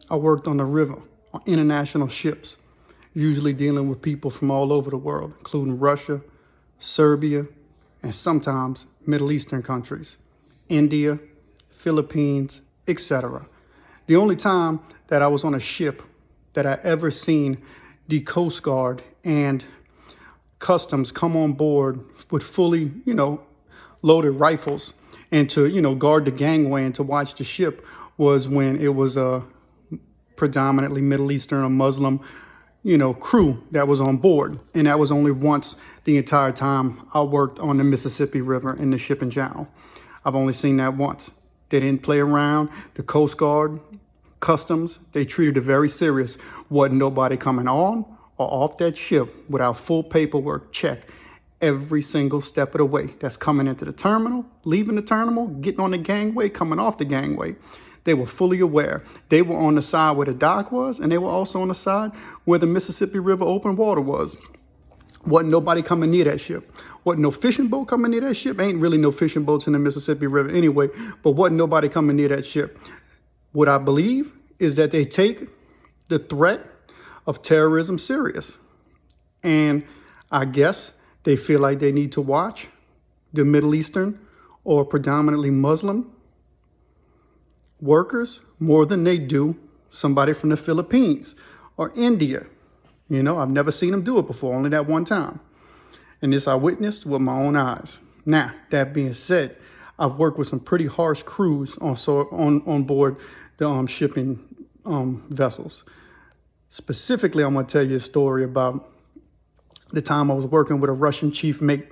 I worked on the river on international ships, usually dealing with people from all over the world, including Russia, Serbia, and sometimes Middle Eastern countries, India, Philippines, etc. The only time that I was on a ship that I ever seen the Coast Guard and Customs come on board with fully, loaded rifles and to, guard the gangway and to watch the ship was when it was a predominantly Middle Eastern or Muslim, crew that was on board. And that was only once the entire time I worked on the Mississippi River in the shipping channel. I've only seen that once. They didn't play around. The Coast Guard, Customs, they treated it very serious. Wasn't nobody coming on or off that ship without full paperwork check every single step of the way. That's coming into the terminal, leaving the terminal, getting on the gangway, coming off the gangway. They were fully aware. They were on the side where the dock was, and they were also on the side where the Mississippi River open water was. Wasn't nobody coming near that ship. Wasn't no fishing boat coming near that ship. Ain't really no fishing boats in the Mississippi River anyway, but wasn't nobody coming near that ship. What I believe is that they take the threat of terrorism serious. And I guess they feel like they need to watch the Middle Eastern or predominantly Muslim workers more than they do somebody from the Philippines or India. I've never seen them do it before, only that one time. And this I witnessed with my own eyes. Now, that being said, I've worked with some pretty harsh crews on board the shipping vessels. Specifically, I'm going to tell you a story about the time I was working with a Russian chief mate.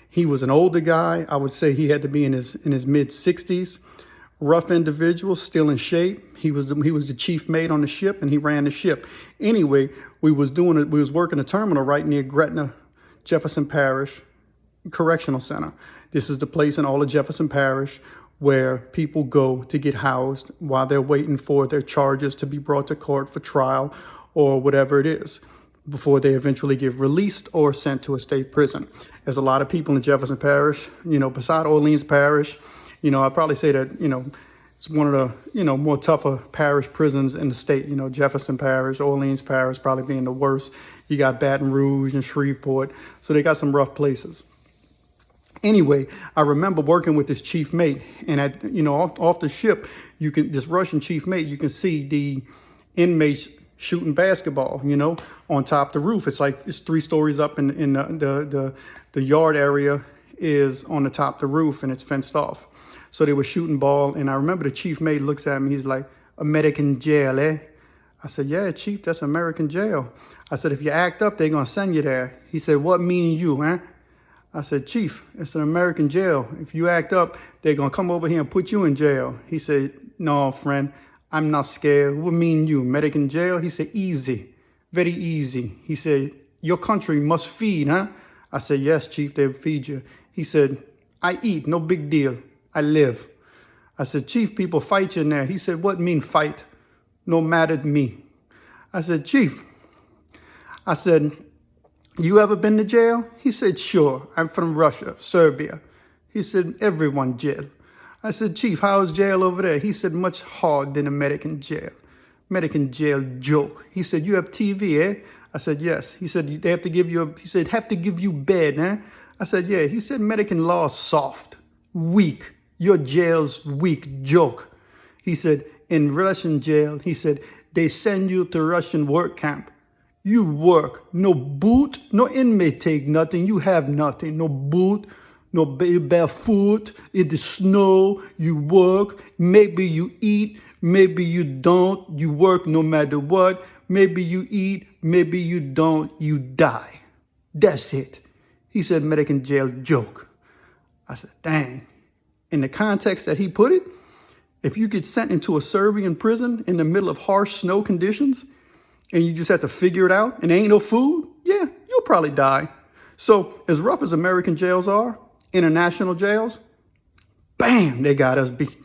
He was an older guy. I would say he had to be in his mid 60s. Rough individual, still in shape. He was the chief mate on the ship, and he ran the ship. Anyway, we was working a terminal right near Gretna, Jefferson Parish Correctional Center. This is the place in all of Jefferson Parish where people go to get housed while they're waiting for their charges to be brought to court for trial or whatever it is, before they eventually get released or sent to a state prison. There's a lot of people in Jefferson Parish, beside Orleans Parish. I'd probably say that, it's one of the, more tougher parish prisons in the state. Jefferson Parish, Orleans Parish probably being the worst. You got Baton Rouge and Shreveport. So they got some rough places. Anyway, I remember working with this chief mate, and off the ship, this Russian chief mate, you can see the inmates shooting basketball, on top of the roof. It's 3 stories up in the yard area is on the top of the roof, and it's fenced off. So they were shooting ball, and I remember the chief mate looks at me. He's like, "American jail, eh?" I said, "Yeah, chief, that's American jail." I said, "If you act up, they're going to send you there." He said, "What mean you, huh?" I said, "Chief, it's an American jail. If you act up, they're going to come over here and put you in jail." He said, "No, friend, I'm not scared. What mean you, American jail?" He said, "Easy, very easy." He said, "Your country must feed, huh?" I said, "Yes, chief, they'll feed you." He said, "I eat, no big deal. I live." I said, "Chief, people fight you in there." He said, "What mean fight? No matter to me." I said, "Chief," I said, "You ever been to jail?" He said, "Sure, I'm from Russia, Serbia." He said, "Everyone jail." I said, "Chief, how is jail over there?" He said, "Much harder than American jail. American jail joke." He said, "You have TV, eh?" I said, "Yes." He said, "They have to give you have to give you bed, eh?" I said, "Yeah." He said, "American law soft, weak. Your jail's weak joke." He said, "In Russian jail," he said, "they send you to Russian work camp. You work, no boot, no inmate take nothing. You have nothing, no boot, no barefoot, in the snow. You work, maybe you eat, maybe you don't. You work no matter what. Maybe you eat, maybe you don't. You die. That's it." He said, "American jail joke." I said, dang. In the context that he put it, if you get sent into a Serbian prison in the middle of harsh snow conditions and you just have to figure it out and there ain't no food, yeah, you'll probably die. So as rough as American jails are, international jails, bam, they got us beat.